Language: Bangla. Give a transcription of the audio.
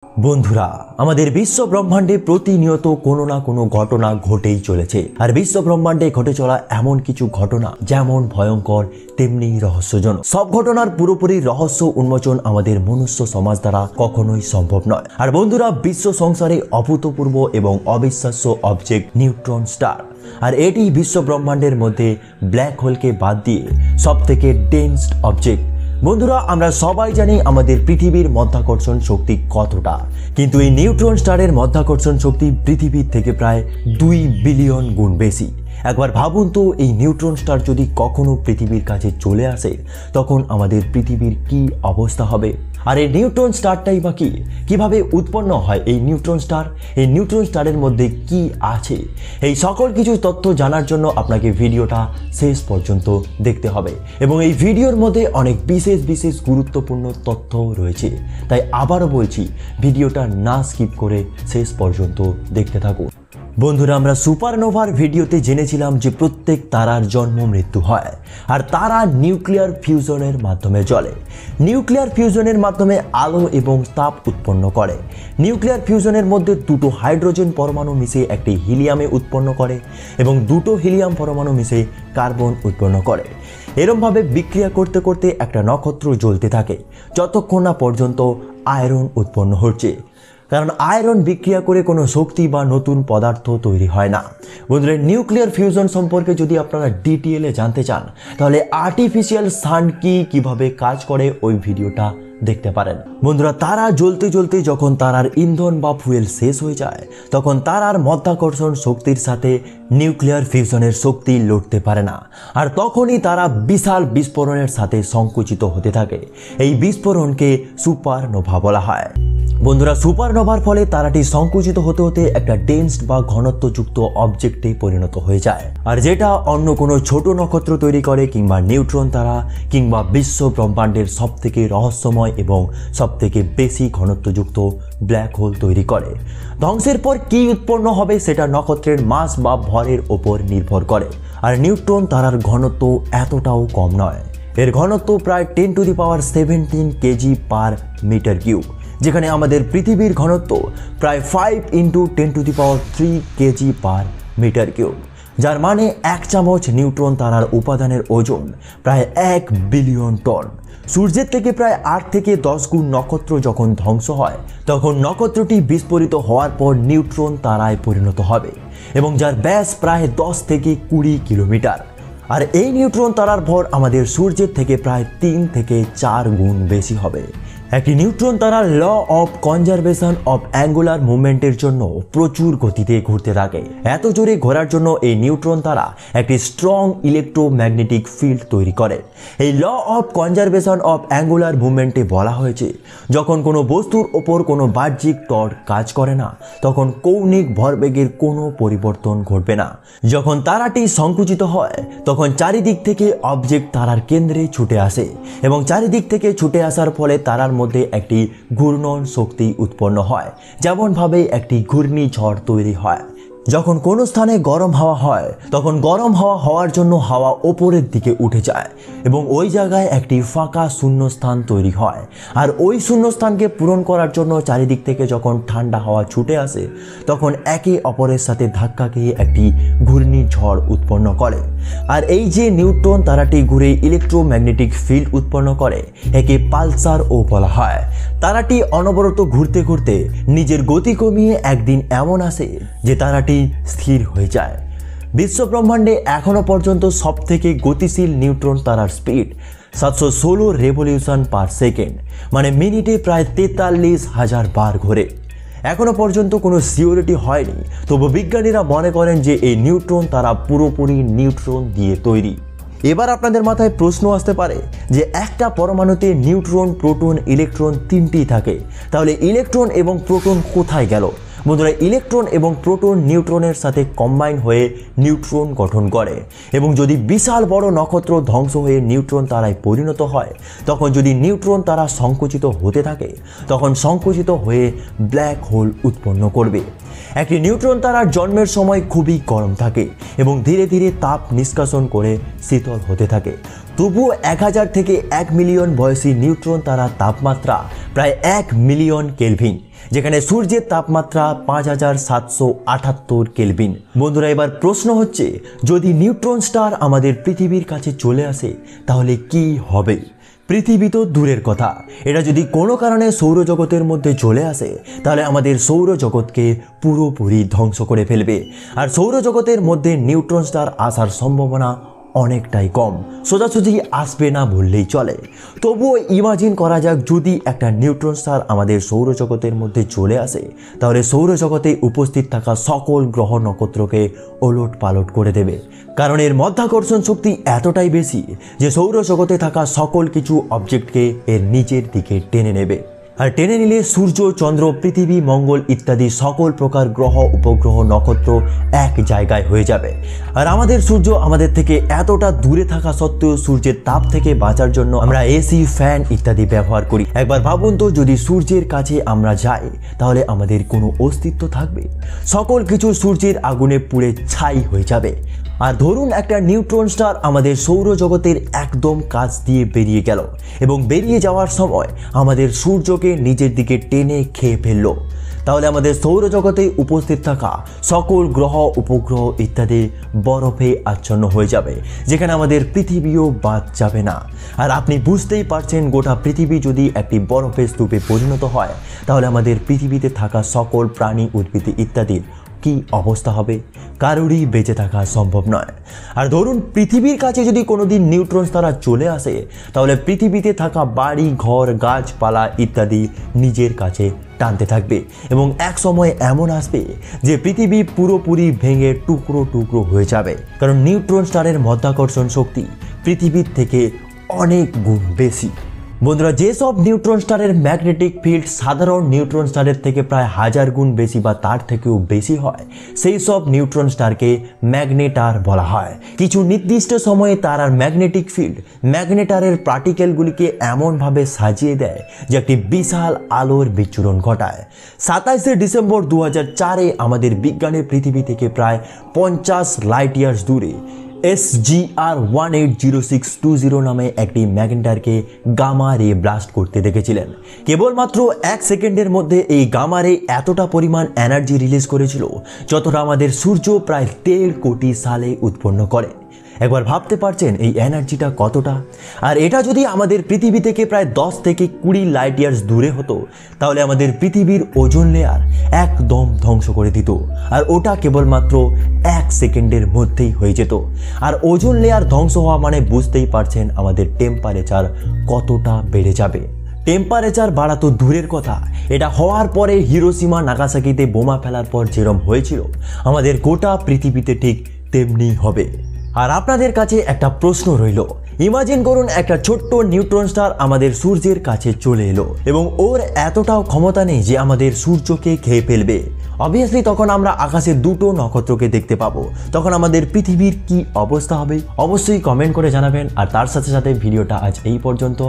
বন্ধুরা, আমাদের বিশ্ব ব্রহ্মাণ্ডে প্রতিনিয়ত কোনো না কোনো ঘটনা ঘটেই চলেছে। আর বিশ্ব ব্রহ্মাণ্ডে ঘটে চলা এমন কিছু ঘটনা যেমন ভয়ঙ্কর তেমনি রহস্যজনক। সব ঘটনার পুরোপুরি রহস্য উন্মোচন আমাদের মনুষ্য সমাজ দ্বারা কখনোই সম্ভব নয়। আর বন্ধুরা, বিশ্ব সংসারে অভূতপূর্ব এবং অবিশ্বাস্য অবজেক্ট নিউট্রন স্টার, আর এটি বিশ্ব ব্রহ্মাণ্ডের মধ্যে ব্ল্যাক হোলকে বাদ দিয়ে সব থেকে ডেন্স অবজেক্ট। বন্ধুরা, আমরা সবাই জানি আমাদের পৃথিবীর মাধ্যাকর্ষণ শক্তি কতটা, কিন্তু এই নিউট্রন স্টারের মাধ্যাকর্ষণ শক্তি পৃথিবীর থেকে প্রায় 2 বিলিয়ন গুণ বেশি। একবার ভাবুন তো, এই নিউট্রন স্টার যদি কখনো পৃথিবীর কাছে চলে আসে তখন আমাদের পৃথিবীর কি অবস্থা হবে। আর এই নিউট্রন স্টারটাই বা কি, কিভাবে উৎপন্ন হয় এই নিউট্রন স্টার, এই নিউট্রন স্টারের মধ্যে কি আছে, এই সকল কিছু তথ্য জানার জন্য আপনাকে ভিডিওটা শেষ পর্যন্ত দেখতে হবে। এবং এই ভিডিওর মধ্যে অনেক বিশেষ গুরুত্বপূর্ণ তথ্য রয়েছে, তাই আবারও বলছি ভিডিওটা না স্কিপ করে শেষ পর্যন্ত দেখতে থাকুন। বন্ধুরা, আমরা সুপারনোভার ভিডিওতে জেনেছিলাম যে প্রত্যেক তারার জন্ম মৃত্যু হয়, আর তারা নিউক্লিয়ার ফিউশনের মাধ্যমে জ্বলে। নিউক্লিয়ার ফিউশনের মাধ্যমে আলো এবং তাপ উৎপন্ন করে। নিউক্লিয়ার ফিউশনের মধ্যে দুটো হাইড্রোজেন পরমাণু মিশে একটি হিলিয়ামে উৎপন্ন করে এবং দুটো হিলিয়াম পরমাণু মিশে কার্বন উৎপন্ন করে। এরমভাবে বিক্রিয়া করতে করতে একটা নক্ষত্র জ্বলতে থাকে যতক্ষণ না পর্যন্ত আয়রন উৎপন্ন হচ্ছে, কারণ আয়রন বিক্রিয়া করে কোনো শক্তি বা নতুন পদার্থ তৈরি হয় না। বন্ধুরা, নিউক্লিয়ার ফিউশন সম্পর্কে যদি আপনারা ডিটেইলে জানতে চান তাহলে আর্টিফিশিয়াল সান কিভাবে কাজ করে ওই ভিডিওটা দেখতে পারেন। বন্ধুরা, তারা জ্বলতে জ্বলতে যখন তারার ইন্ধন বা ফুয়েল শেষ হয়ে যায় তখন তারার মাধ্যাকর্ষণ শক্তির সাথে নিউক্লিয়ার ফিউশনের শক্তি লড়তে পারে না, আর তখনই তারা বিশাল বিস্ফোরণের সাথে সংকুচিত হতে থাকে। এই বিস্ফোরণকে সুপারনোভা বলা হয়। বন্ধুরা, সুপারনোভার ফলে তারাটি সংকুচিত হতে হতে একটা ডেন্স বা ঘনত্বযুক্ত অবজেক্টে পরিণত হয়ে যায়, আর যেটা অন্য কোনো ছোট নক্ষত্র তৈরি করে কিংবা নিউট্রন তারা কিংবা বিশ্ব ব্রহ্মাণ্ডের সবথেকে রহস্যময় এবং সবথেকে বেশি ঘনত্বযুক্ত ব্ল্যাক হোল তৈরি করে। ধ্বংসের পর কি উৎপন্ন হবে সেটা নক্ষত্রের মাস বা ভরের ওপর নির্ভর করে, আর নিউট্রন তারার ঘনত্ব এতটাও কম নয়। এর ঘনত্ব প্রায় 10⁻17 কেজি পার মিটার কিউব, যেখানে আমাদের পৃথিবীর ঘনত্ব প্রায় 5 × 10⁻³ কেজি পার মিটার কিউব, যার মানে 1 চামচ নিউট্রন তারার উপাদানের ওজন প্রায় 1 বিলিয়ন টন। সূর্যের থেকে প্রায় 8 থেকে 10 গুণ নক্ষত্র যখন ধ্বংস হয় তখন নক্ষত্রটি বিস্ফোরিত হওয়ার পর নিউট্রন তারায় পরিণত হবে এবং যার ব্যাস প্রায় 10 থেকে 20 কিলোমিটার। আর এই নিউট্রন তারার ভর আমাদের সূর্যের থেকে প্রায় 3 থেকে 4 গুণ বেশি হবে। একটি নিউট্রন তারার law of conservation of angular মুভমেন্টের জন্য প্রচুর গতিতে ঘুরতে থাকে। এত জোরে ঘোরার জন্য এই নিউট্রন তারা একটি স্ট্রং ইলেকট্রোম্যাগনেটিক ফিল্ড তৈরি করে। এই law of conservation of angular মুভমেন্টে বলা হয়েছে, যখন কোনো বস্তুর ওপর কোনো বাহ্যিক টর্ক কাজ করে না তখন কৌণিক ভরবেগের কোনো পরিবর্তন ঘটবে না। যখন তারাটি সংকুচিত হয় তখন চারিদিক থেকে অবজেক্ট তারার কেন্দ্রে ছুটে আসে এবং চারিদিক থেকে ছুটে আসার ফলে তারার মধ্যে একটি ঘূর্ণন শক্তি উৎপন্ন হয়, যেমনভাবে একটি ঘূর্ণিঝড় তৈরি হয়। যখন কোনো স্থানে গরম হাওয়া হয় তখন গরম হাওয়া হওয়ার জন্য হাওয়া ওপরের দিকে উঠে যায় এবং ওই জায়গায় একটি ফাঁকা শূন্যস্থান তৈরি হয়, আর ওই শূন্যস্থানকে পূরণ করার জন্য চারিদিক থেকে যখন ঠান্ডা হাওয়া ছুটে আসে তখন একে অপরের সাথে ধাক্কা খেয়ে একটি ঘূর্ণিঝড় উৎপন্ন করে। আর এই যে নিউট্রন তারাটি ঘুরে ইলেকট্রোম্যাগনেটিক ফিল্ড উৎপন্ন করে একে পালসার ও বলা হয়। তারাটি অনবরত ঘুরতে ঘুরতে নিজের গতি কমিয়ে একদিন এমন আসে যে তারাটি স্থির হয়ে যায়। বিশ্ব ব্রহ্মাণ্ডে এখনো পর্যন্ত সবথেকে গতিশীল নিউট্রন তারার স্পিড 716 রেভলিউশন পার সেকেন্ড, মানে মিনিটে প্রায় 43,000 বার ঘোরে। এখনো পর্যন্ত কোনো সিওরিটি হয়নি, তবু বিজ্ঞানীরা মনে করেন যে এই নিউট্রন তারা পুরোপুরি নিউট্রন দিয়ে তৈরি। এবার আপনাদের মাথায় প্রশ্ন আসতে পারে যে একটা পরমাণুতে নিউট্রন, প্রোটন, ইলেকট্রন তিনটি থাকে, তাহলে ইলেকট্রন এবং প্রোটন কোথায় গেল? বন্ধুরা, ইলেকট্রন এবং প্রোটন নিউট্রনের সাথে কম্বাইন হয়ে নিউট্রন গঠন করে, এবং যদি বিশাল বড় নক্ষত্র ধ্বংস হয়ে নিউট্রন তারায় পরিণত হয় তখন যদি নিউট্রন তারা সংকুচিত হতে থাকে তখন সংকুচিত হয়ে ব্ল্যাক হোল উৎপন্ন করবে। একটি নিউট্রন তারার জন্মের সময় খুবই গরম থাকে এবং ধীরে ধীরে তাপ নিষ্কাশন করে শীতল হতে থাকে। তবুও 1000 থেকে 1 মিলিয়ন বয়সী নিউট্রন তারার তাপমাত্রা প্রায় 1 মিলিয়ন কেলভিন, যেখানে সূর্যের তাপমাত্রা 5778 কেলভিন। বন্ধুরা, এবার প্রশ্ন হচ্ছে, যদি নিউট্রন স্টার আমাদের পৃথিবীর কাছে চলে আসে তাহলে কি হবে? পৃথিবী তো দূরের কথা, এটা যদি কোনো কারণে সৌরজগতের মধ্যে চলে আসে তাহলে আমাদের সৌরজগৎকে পুরোপুরি ধ্বংস করে ফেলবে। আর সৌরজগতের মধ্যে নিউট্রন স্টার আসার সম্ভাবনা অনেকটাই কম, সোজাসুজি আসবে না বললেই চলে। তবুও ইমাজিন করা যাক, যদি একটা নিউট্রন স্টার আমাদের সৌরজগতের মধ্যে চলে আসে তাহলে সৌরজগতে উপস্থিত থাকা সকল গ্রহ নক্ষত্রকে ওলট পালট করে দেবে। কারণ এর মাধ্যাকর্ষণ শক্তি এতটাই বেশি যে সৌরজগতে থাকা সকল কিছু অবজেক্টকে এর নিচের দিকে টেনে নেবে। আর টেনে নিলে সূর্য, চন্দ্র, পৃথিবী, মঙ্গল ইত্যাদি সকল প্রকার গ্রহ, উপগ্রহ, নক্ষত্র এক জায়গায় হয়ে যাবে। আর আমাদের সূর্য আমাদের থেকে এতটা দূরে থাকা সত্ত্বেও সূর্যের তাপ থেকে বাঁচার জন্য আমরা এসি, ফ্যান ইত্যাদি ব্যবহার করি। একবার ভাবুন তো, যদি সূর্যের কাছে আমরা যাই তাহলে আমাদের কোনো অস্তিত্ব থাকবে? সকল কিছু সূর্যের আগুনে পুড়ে ছাই হয়ে যাবে। আর ধরুন একটা নিউট্রন স্টার আমাদের সৌরজগতের একদম কাছ দিয়ে বেরিয়ে গেল এবং বেরিয়ে যাওয়ার সময় আমাদের সূর্যকে নিজের দিকে টেনে খেয়ে ফেলল, তাহলে আমাদের সৌরজগতে উপস্থিত থাকা সকল গ্রহ, উপগ্রহ ইত্যাদি বরফে আচ্ছন্ন হয়ে যাবে, যেখানে আমাদের পৃথিবীও বাদ যাবে না। আর আপনি বুঝতেই পারছেন, গোটা পৃথিবী যদি একটি বরফের স্তূপে পরিণত হয় তাহলে আমাদের পৃথিবীতে থাকা সকল প্রাণী, উদ্ভিদ ইত্যাদির কি অবস্থা হবে? কারোরই বেঁচে থাকা সম্ভব নয়। আর ধরুন পৃথিবীর কাছে যদি কোনোদিন নিউট্রন তারা চলে আসে তাহলে পৃথিবীতে থাকা বাড়ি, ঘর, গাছপালা ইত্যাদি নিজের কাছে টানতে থাকবে এবং এক সময় এমন আসবে যে পৃথিবী পুরোপুরি ভেঙে টুকরো টুকরো হয়ে যাবে। কারণ নিউট্রন স্টারের মাধ্যাকর্ষণ শক্তি পৃথিবীর থেকে অনেক গুণ বেশি। বন্ধুরা, যেসব নিউট্রন স্টারের ম্যাগনেটিক ফিল্ড সাধারণ নিউট্রন স্টারের থেকে প্রায় 1000 গুণ বেশি বা তার থেকেও বেশি হয়, সেই সব নিউট্রন স্টারকে ম্যাগনেটার বলা হয়। কিছু নির্দিষ্ট সময়ে তারার ম্যাগনেটিক ফিল্ড ম্যাগনেটারের পার্টিকেলগুলিকে এমনভাবে সাজিয়ে দেয় যে একটি বিশাল আলোর বিচ্ছুরণ ঘটায়। 27শে ডিসেম্বর 2004-এ আমাদের বিজ্ঞানের পৃথিবী থেকে প্রায় 50 লাইট ইয়ার্স দূরে SGR 180620 নামে একটি ম্যাগনেটারকে গামা রে ব্লাস্ট করতে দেখেছিলেন। কেবলমাত্র 1 সেকেন্ডের মধ্যে এই গামা রে এতটা পরিমাণ এনার্জি রিলিজ করেছিল যতটা আমাদের সূর্য প্রায় 1.5 কোটি সালে উৎপন্ন করে। একবার ভাবতে পারছেন এই এনার্জিটা কতটা? আর এটা যদি আমাদের পৃথিবী থেকে প্রায় 10 থেকে 20 লাইট ইয়ার্স দূরে হতো তাহলে আমাদের পৃথিবীর ওজোন লেয়ার একদম ধ্বংস করে দিত। আর ওটা কেবলমাত্র 1 সেকেন্ডের মধ্যেই হয়ে যেত। আর ওজোন লেয়ার ধ্বংস হওয়া মানে বুঝতেই পারছেন আমাদের টেম্পারেচার কতটা বেড়ে যাবে। টেম্পারেচার বাড়া তো দূরের কথা, এটা হওয়ার পরে হিরোশিমা, নাগাসাকিতে বোমা ফেলার পর যেরকম হয়েছিল আমাদের গোটা পৃথিবীতে ঠিক তেমনি হবে। আর আপনাদের কাছে একটা প্রশ্ন রইল, ইমাজিন করুন একটা ছোট্ট নিউট্রন স্টার আমাদের সূর্যের কাছে চলে এলো এবং ওর এতটাও ক্ষমতা নেই যে আমাদের সূর্যকে খেয়ে ফেলবে। অবভিয়াসলি তখন আমরা আকাশে দুটো নক্ষত্রকে দেখতে পাবো। তখন আমাদের পৃথিবীর কি অবস্থা হবে? অবশ্যই কমেন্ট করে জানাবেন। আর তার সাথে সাথে ভিডিওটা আজ এই পর্যন্ত।